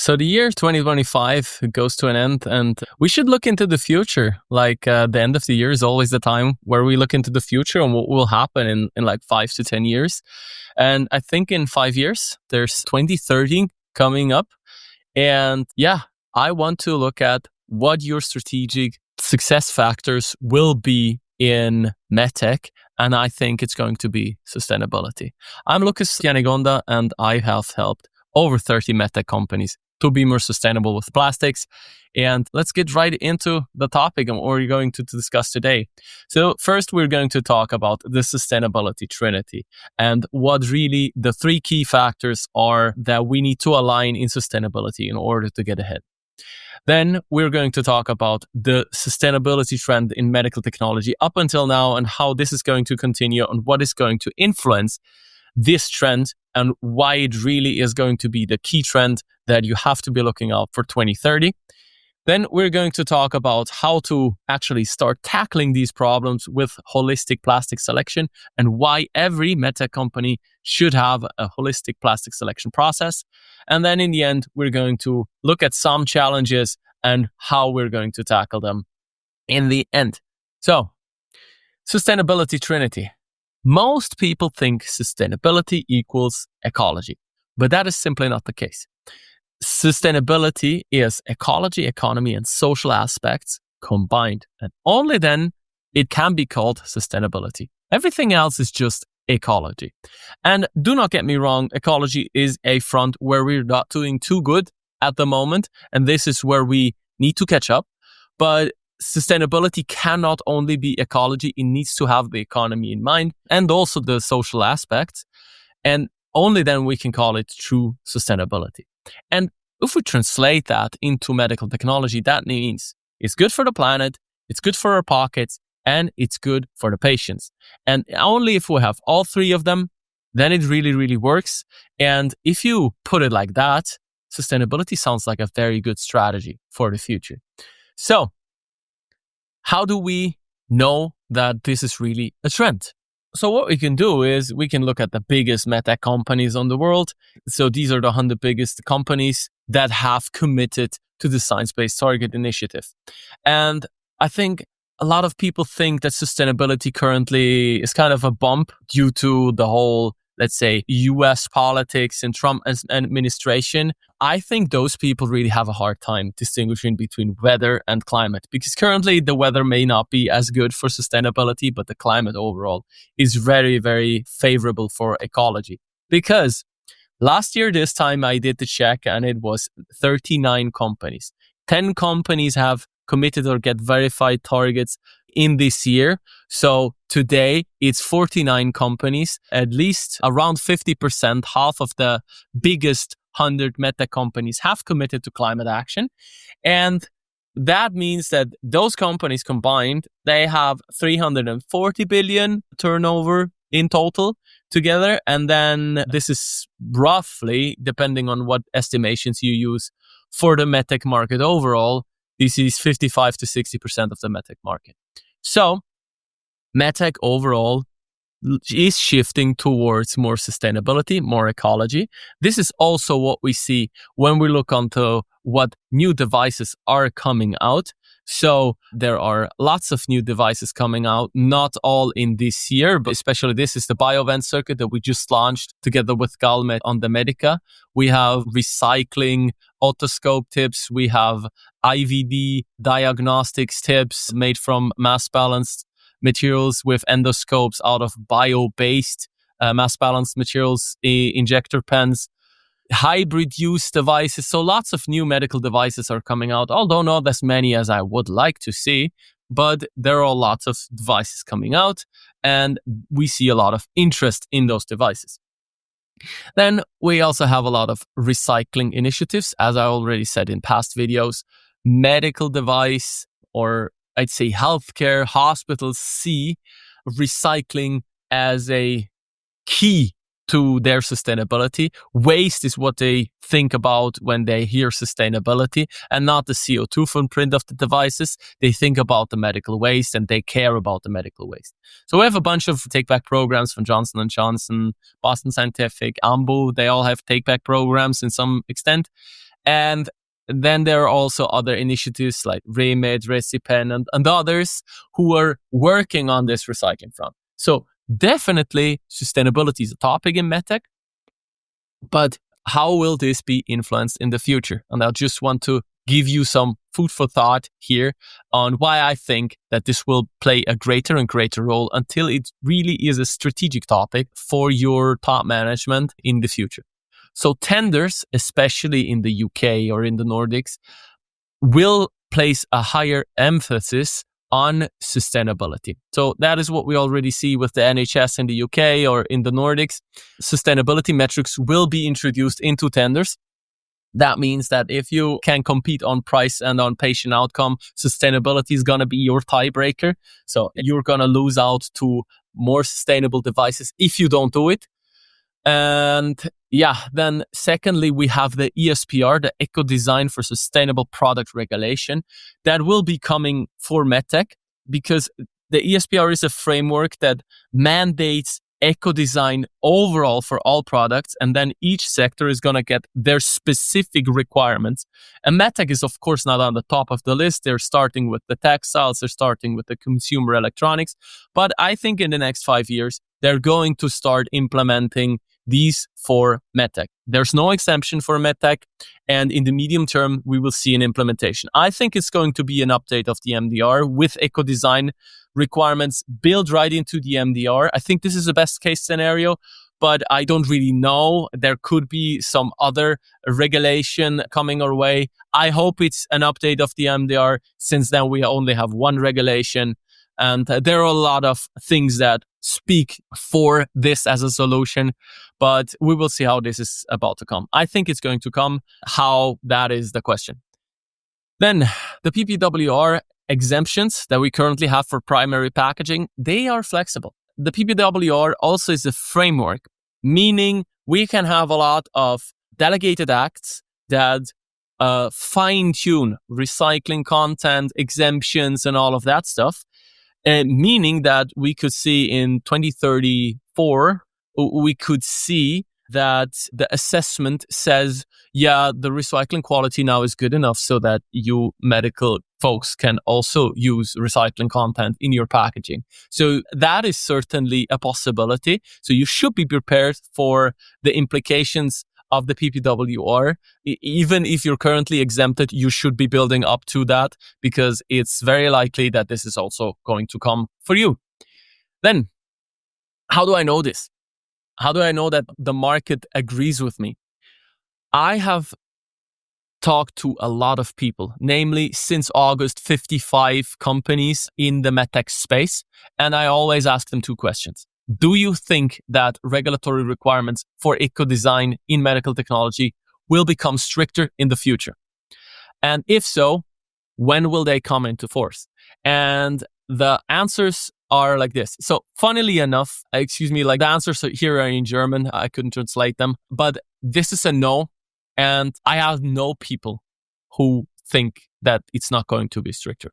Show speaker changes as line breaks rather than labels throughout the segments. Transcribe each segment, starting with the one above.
So the year 2025 goes to an end, and we should look into the future. The end of the year is always the time where we look into the future and what will happen in like 5 to 10 years. And I think in 5 years, there's 2030 coming up. And yeah, I want to look at what your strategic success factors will be in MedTech. And I think it's going to be sustainability. I'm Lucas Yanigonda, and I have helped over 30 MedTech companies to be more sustainable with plastics. And let's get right into the topic and what we're going to discuss today. So first, we're going to talk about the Sustainability Trinity and what really the 3 key factors are that we need to align in sustainability in order to get ahead. Then we're going to talk about the sustainability trend in medical technology up until now and how this is going to continue and what is going to influence this trend and why it really is going to be the key trend that you have to be looking out for 2030. Then we're going to talk about how to actually start tackling these problems with holistic plastic selection and why every MedTech company should have a holistic plastic selection process. And then in the end, we're going to look at some challenges and how we're going to tackle them in the end. So, Sustainability Trinity. Most people think sustainability equals ecology, but that is simply not the case. Sustainability is ecology, economy, and social aspects combined, and only then it can be called sustainability. Everything else is just ecology. And do not get me wrong, ecology is a front where we're not doing too good at the moment, and this is where we need to catch up. But sustainability cannot only be ecology, it needs to have the economy in mind and also the social aspects. And only then we can call it true sustainability. And if we translate that into medical technology, that means it's good for the planet, it's good for our pockets, and it's good for the patients. And only if we have all 3 of them, then it really, really works. And if you put it like that, sustainability sounds like a very good strategy for the future. So, how do we know that this is really a trend? So what we can do is we can look at the biggest MedTech companies on the world. So these are the 100 biggest companies that have committed to the Science-Based Target Initiative. And I think a lot of people think that sustainability currently is kind of a bump due to the whole, let's say, US politics and Trump administration. I think those people really have a hard time distinguishing between weather and climate, because currently the weather may not be as good for sustainability, but the climate overall is very, very favorable for ecology. Because last year, this time I did the check and it was 39 companies. 10 companies have committed or get verified targets in this year. So today it's 49 companies, at least around 50%, half of the biggest 100 MedTech companies have committed to climate action. And that means that those companies combined, they have 340 billion turnover in total together. And then this is roughly, depending on what estimations you use for the MedTech market overall, this is 55 to 60% of the MedTech market. So, MedTech overall is shifting towards more sustainability, more ecology. This is also what we see when we look onto what new devices are coming out. So there are lots of new devices coming out, not all in this year, but especially this is the BioVent circuit that we just launched together with Galmed on the Medica. We have recycling otoscope tips. We have IVD diagnostics tips made from mass balanced materials with endoscopes out of bio-based mass balanced materials, injector pens, hybrid use devices. So lots of new medical devices are coming out, although not as many as I would like to see, but there are lots of devices coming out and we see a lot of interest in those devices. Then we also have a lot of recycling initiatives. As I already said in past videos, medical device, or I'd say healthcare, hospitals see recycling as a key to their sustainability. Waste is what they think about when they hear sustainability and not the CO2 footprint of the devices. They think about the medical waste and they care about the medical waste. So we have a bunch of take-back programs from Johnson & Johnson, Boston Scientific, Ambu. They all have take-back programs in some extent. And then there are also other initiatives like Remit, Recipen, and others who are working on this recycling front. So definitely sustainability is a topic in MedTech, but how will this be influenced in the future? And I just want to give you some food for thought here on why I think that this will play a greater and greater role until it really is a strategic topic for your top management in the future. So tenders, especially in the UK or in the Nordics, will place a higher emphasis on sustainability. So that is what we already see with the NHS in the UK or in the Nordics. Sustainability metrics will be introduced into tenders. That means that if you can compete on price and on patient outcome, sustainability is going to be your tiebreaker. So you're going to lose out to more sustainable devices if you don't do it. And then secondly, we have the ESPR, the Eco Design for Sustainable Product Regulation, that will be coming for MedTech, because the ESPR is a framework that mandates eco design overall for all products, and then each sector is going to get their specific requirements. And MedTech is, of course, not on the top of the list. They're starting with the textiles, they're starting with the consumer electronics. But I think in the next 5 years, they're going to start implementing these for MedTech. There's no exemption for MedTech, and in the medium term, we will see an implementation. I think it's going to be an update of the MDR with eco design requirements built right into the MDR. I think this is a best case scenario, but I don't really know. There could be some other regulation coming our way. I hope it's an update of the MDR, since then we only have one regulation. And there are a lot of things that speak for this as a solution, but we will see how this is about to come. I think it's going to come. How, that is the question. Then the PPWR exemptions that we currently have for primary packaging, they are flexible. The PPWR also is a framework, meaning we can have a lot of delegated acts that fine-tune recycling content, exemptions, and all of that stuff. Meaning that we could see in 2034, we could see that the assessment says, the recycling quality now is good enough so that you medical folks can also use recycling content in your packaging. So that is certainly a possibility. So you should be prepared for the implications of the PPWR. Even if you're currently exempted, you should be building up to that, because it's very likely that this is also going to come for you. Then, how do I know this? How do I know that the market agrees with me? I have talked to a lot of people, namely since August, 55 companies in the MedTech space, and I always ask them two questions. Do you think that regulatory requirements for eco design in medical technology will become stricter in the future? And if so, when will they come into force? And the answers are like this. So funnily enough, the answers here are in German. I couldn't translate them, but this is a no. And I have no people who think that it's not going to be stricter.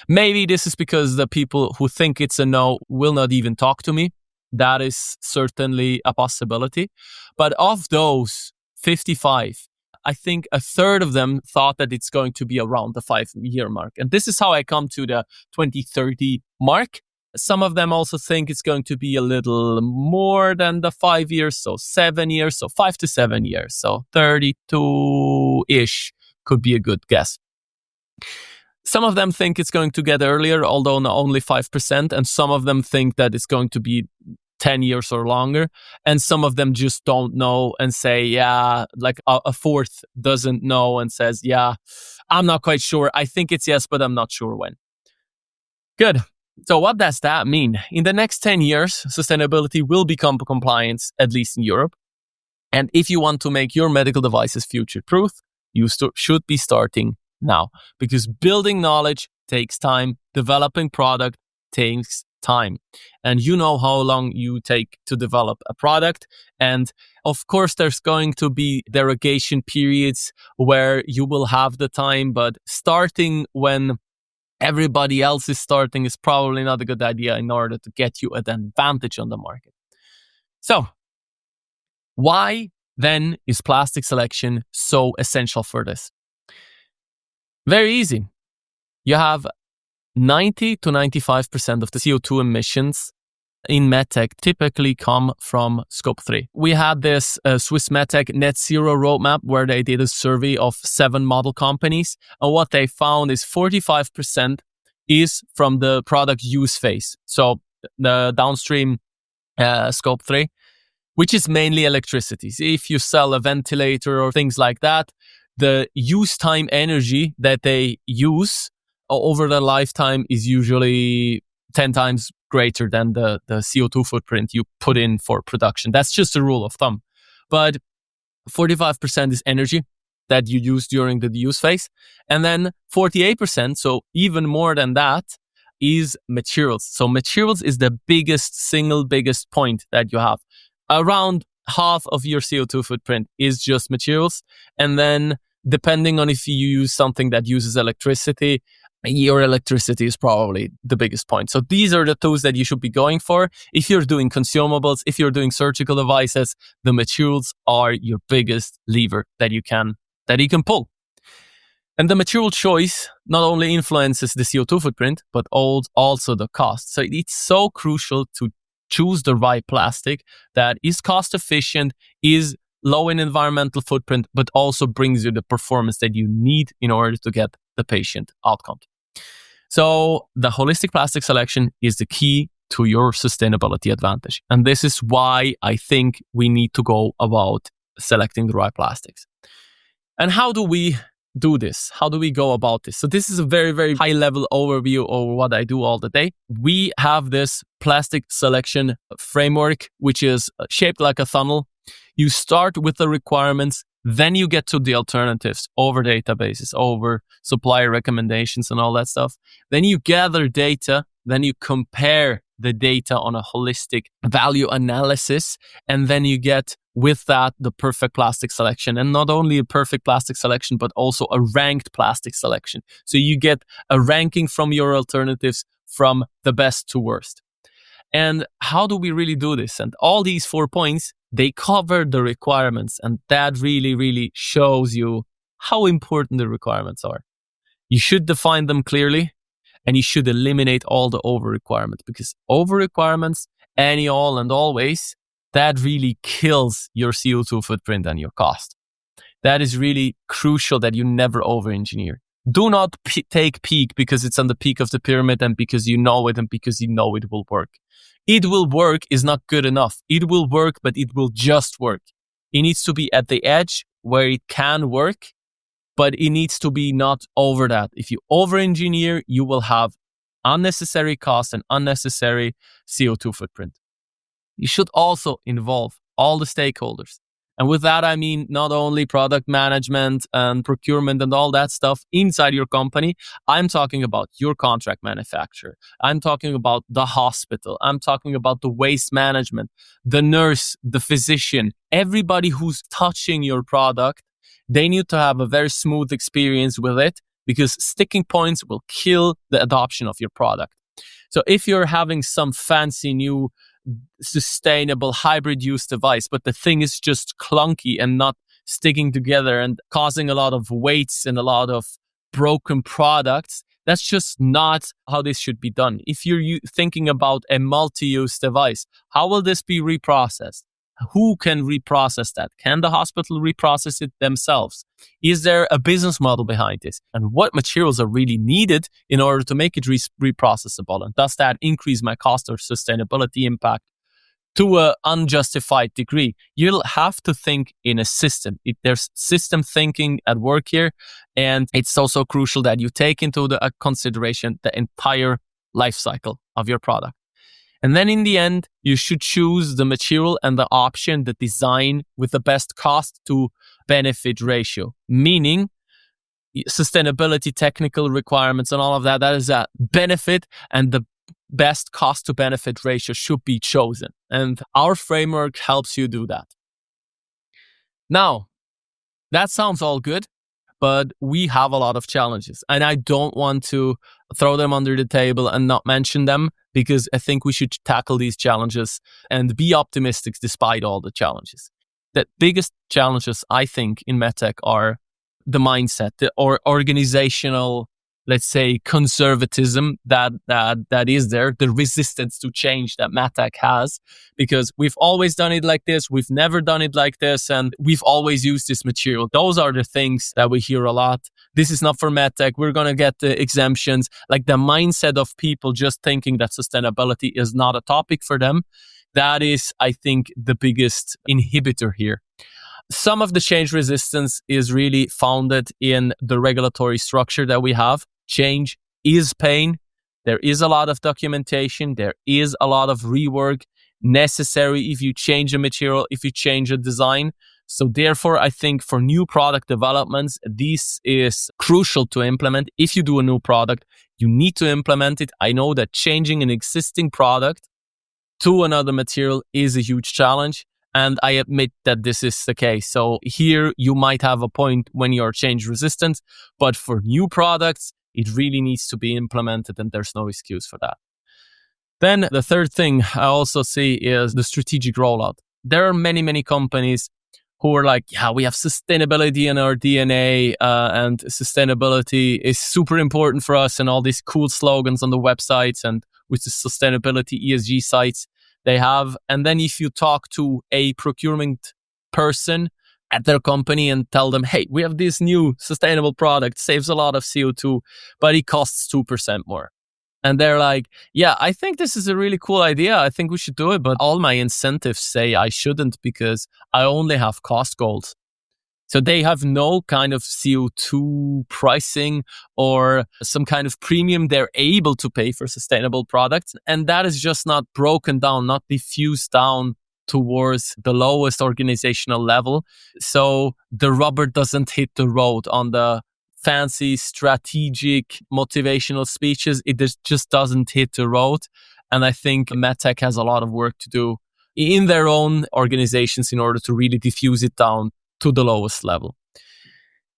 Maybe this is because the people who think it's a no will not even talk to me. That is certainly a possibility. But of those 55, I think a third of them thought that it's going to be around the 5-year mark. And this is how I come to the 2030 mark. Some of them also think it's going to be a little more than the 5 years, so 7 years, so 5 to 7 years. So 32-ish could be a good guess. Some of them think it's going to get earlier, although not only 5%, and some of them think that it's going to be 10 years or longer, and some of them just don't know and say, like a fourth doesn't know and says, I'm not quite sure. I think it's yes, but I'm not sure when. Good. So what does that mean? In the next 10 years, sustainability will become compliance, at least in Europe. And if you want to make your medical devices future-proof, you should be starting now, because building knowledge takes time, developing product takes time. And you know how long you take to develop a product. And of course, there's going to be derogation periods where you will have the time, but starting when everybody else is starting is probably not a good idea in order to get you an advantage on the market. So, why then is plastic selection so essential for this? Very easy. You have 90 to 95% of the CO2 emissions in MedTech typically come from scope 3. We had this Swiss MedTech net zero roadmap where they did a survey of 7 model companies. And what they found is 45% is from the product use phase. So the downstream scope 3, which is mainly electricity. So if you sell a ventilator or things like that, the use time energy that they use over the lifetime is usually 10 times greater than the CO2 footprint you put in for production. That's just a rule of thumb. But 45% is energy that you use during the use phase. And then 48%, so even more than that, is materials. So materials is the single biggest point that you have. Around half of your CO2 footprint is just materials. And then depending on if you use something that uses electricity, your electricity is probably the biggest point. So these are the tools that you should be going for. If you're doing consumables, if you're doing surgical devices, the materials are your biggest lever that you can pull. And the material choice not only influences the CO2 footprint, but also the cost. So it's so crucial to choose the right plastic that is cost efficient, is low in environmental footprint, but also brings you the performance that you need in order to get the patient outcome. So the holistic plastic selection is the key to your sustainability advantage. And this is why I think we need to go about selecting the right plastics. And how do we do this? How do we go about this? So this is a very, very high level overview over what I do all the day. We have this plastic selection framework, which is shaped like a funnel. You start with the requirements, then you get to the alternatives over databases, over supplier recommendations and all that stuff. Then you gather data, then you compare the data on a holistic value analysis, and then you get with that the perfect plastic selection. And not only a perfect plastic selection, but also a ranked plastic selection. So you get a ranking from your alternatives from the best to worst. And how do we really do this? And all these 4 points, they cover the requirements, and that really, really shows you how important the requirements are. You should define them clearly, and you should eliminate all the over requirements, because over requirements, any, all, and always, that really kills your CO2 footprint and your cost. That is really crucial that you never over engineer. Do not take peak because it's on the peak of the pyramid and because you know it and because you know it will work. It will work is not good enough. It will work, but it will just work. It needs to be at the edge where it can work, but it needs to be not over that. If you over-engineer, you will have unnecessary cost and unnecessary CO2 footprint. You should also involve all the stakeholders. And with that, I mean not only product management and procurement and all that stuff inside your company. I'm talking about your contract manufacturer. I'm talking about the hospital. I'm talking about the waste management, the nurse, the physician, everybody who's touching your product. They need to have a very smooth experience with it, because sticking points will kill the adoption of your product. So if you're having some fancy new sustainable hybrid use device, but the thing is just clunky and not sticking together and causing a lot of weights and a lot of broken products, that's just not how this should be done. If you're thinking about a multi-use device, how will this be reprocessed? Who can reprocess that? Can the hospital reprocess it themselves? Is there a business model behind this? And what materials are really needed in order to make it reprocessable? And does that increase my cost or sustainability impact to an unjustified degree? You'll have to think in a system. There's system thinking at work here. And it's also crucial that you take into consideration the entire life cycle of your product. And then in the end, you should choose the material and the option, the design with the best cost to benefit ratio, meaning sustainability, technical requirements and all of that. That is a benefit, and the best cost to benefit ratio should be chosen. And our framework helps you do that. Now, that sounds all good, but we have a lot of challenges, and I don't want to throw them under the table and not mention them, because I think we should tackle these challenges and be optimistic despite all the challenges. The biggest challenges, I think, in MedTech are the mindset, or organizational, let's say, conservatism that is there, the resistance to change that MedTech has, because we've always done it like this, we've never done it like this, and we've always used this material. Those are the things that we hear a lot. This is not for MedTech. We're going to get the exemptions. Like the mindset of people just thinking that sustainability is not a topic for them. That is, I think, the biggest inhibitor here. Some of the change resistance is really founded in the regulatory structure that we have. Change is pain. There is a lot of documentation. There is a lot of rework necessary if you change a material, if you change a design. So therefore, I think for new product developments, this is crucial to implement. If you do a new product, you need to implement it. I know that changing an existing product to another material is a huge challenge. And I admit that this is the case. So here you might have a point when you're change resistant, but for new products, it really needs to be implemented and there's no excuse for that. Then the third thing I also see is the strategic rollout. There are many, many companies who are like, yeah, we have sustainability in our DNA and sustainability is super important for us, and all these cool slogans on the websites and with the sustainability ESG sites they have. And then if you talk to a procurement person at their company and tell them, hey, we have this new sustainable product, saves a lot of CO2, but it costs 2% more. And they're like, yeah, I think this is a really cool idea. I think we should do it. But all my incentives say I shouldn't because I only have cost goals. So they have no kind of CO2 pricing or some kind of premium they're able to pay for sustainable products. And that is just not broken down, not diffused down towards the lowest organizational level. So the rubber doesn't hit the road on the fancy, strategic, motivational speeches. It just doesn't hit the road. And I think MedTech has a lot of work to do in their own organizations in order to really diffuse it down to the lowest level.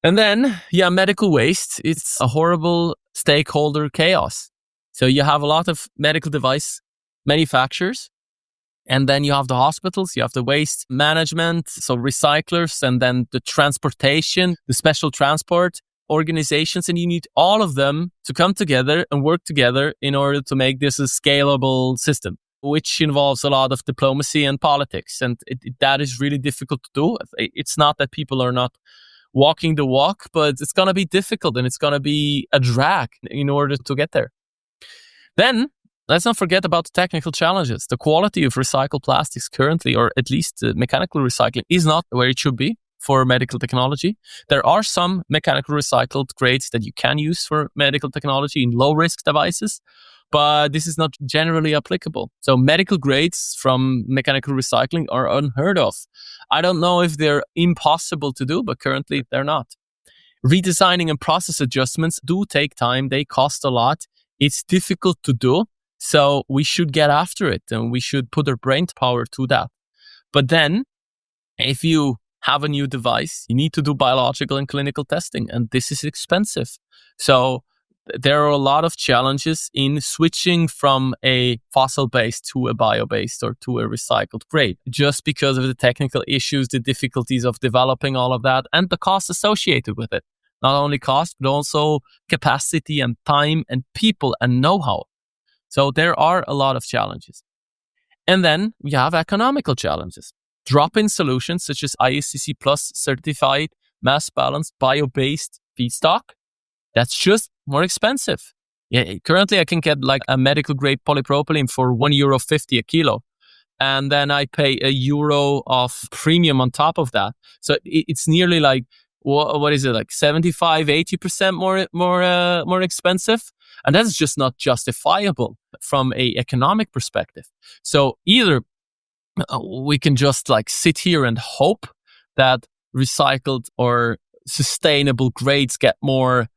And then, medical waste, it's a horrible stakeholder chaos. So you have a lot of medical device manufacturers, and then you have the hospitals, you have the waste management, so recyclers, and then the transportation, the special transport organizations, and you need all of them to come together and work together in order to make this a scalable system, which involves a lot of diplomacy and politics. And that is really difficult to do. It's not that people are not walking the walk, but it's going to be difficult and it's going to be a drag in order to get there. Then, let's not forget about the technical challenges. The quality of recycled plastics currently, or at least mechanical recycling, is not where it should be for medical technology. There are some mechanical recycled grades that you can use for medical technology in low-risk devices, but this is not generally applicable. So medical grades from mechanical recycling are unheard of. I don't know if they're impossible to do, but currently they're not. Redesigning and process adjustments do take time. They cost a lot. It's difficult to do. So we should get after it and we should put our brain power to that. But then if you have a new device, you need to do biological and clinical testing, and this is expensive. So there are a lot of challenges in switching from a fossil-based to a bio-based or to a recycled grade, just because of the technical issues, the difficulties of developing all of that, and the cost associated with it. Not only cost, but also capacity and time and people and know-how. So there are a lot of challenges. And then we have economical challenges. Drop-in solutions such as ISCC Plus certified, mass balanced, bio-based feedstock, that's just more expensive. Yeah, currently I can get like a medical grade polypropylene for €1.50 a kilo. And then I pay €1 of premium on top of that. So it's nearly like, what is it, like 75, 80% more expensive? And that's just not justifiable from a economic perspective. So either we can just like sit here and hope that recycled or sustainable grades get more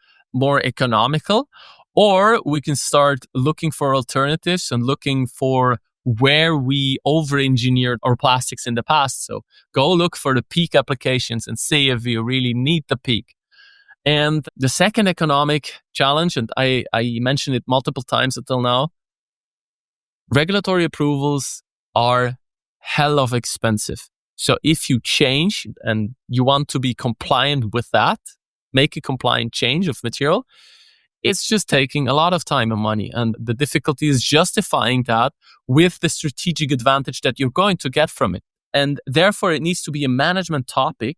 economical, or we can start looking for alternatives and looking for where we over-engineered our plastics in the past. So go look for the peak applications and see if you really need the peak. And the second economic challenge, and I mentioned it multiple times until now, regulatory approvals are hell of expensive. So if you change and you want to be compliant with that, make a compliant change of material, it's just taking a lot of time and money. And the difficulty is justifying that with the strategic advantage that you're going to get from it. And therefore, it needs to be a management topic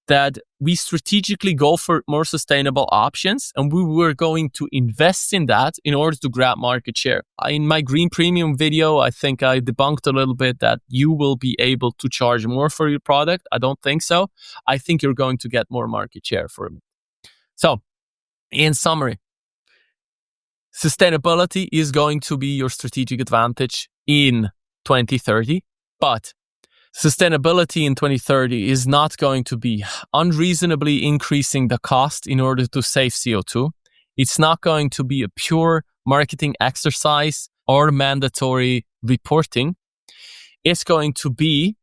that we strategically go for more sustainable options, and we were going to invest in that in order to grab market share. In my Green Premium video, I think I debunked a little bit that you will be able to charge more for your product. I don't think so. I think you're going to get more market share from it. So, in summary, sustainability is going to be your strategic advantage in 2030, but sustainability in 2030 is not going to be unreasonably increasing the cost in order to save CO2. It's not going to be a pure marketing exercise or mandatory reporting. It's going to be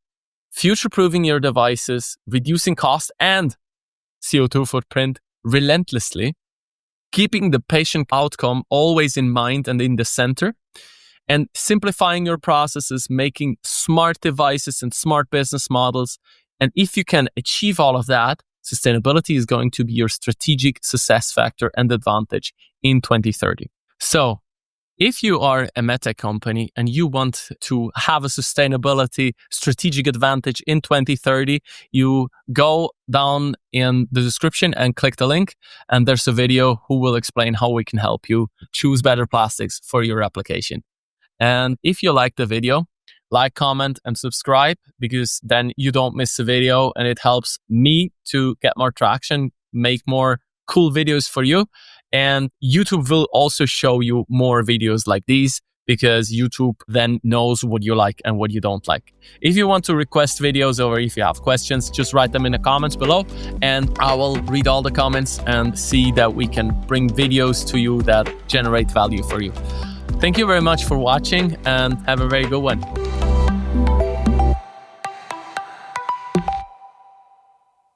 future-proofing your devices, reducing cost and CO2 footprint relentlessly, keeping the patient outcome always in mind and in the center, and simplifying your processes, making smart devices and smart business models. And if you can achieve all of that, sustainability is going to be your strategic success factor and advantage in 2030. So if you are a MedTech company and you want to have a sustainability strategic advantage in 2030, you go down in the description and click the link. And there's a video who will explain how we can help you choose better plastics for your application. And if you like the video, like, comment, and subscribe, because then you don't miss a video and it helps me to get more traction, make more cool videos for you. And YouTube will also show you more videos like these, because YouTube then knows what you like and what you don't like. If you want to request videos or if you have questions, just write them in the comments below and I will read all the comments and see that we can bring videos to you that generate value for you. Thank you very much for watching and have a very good one.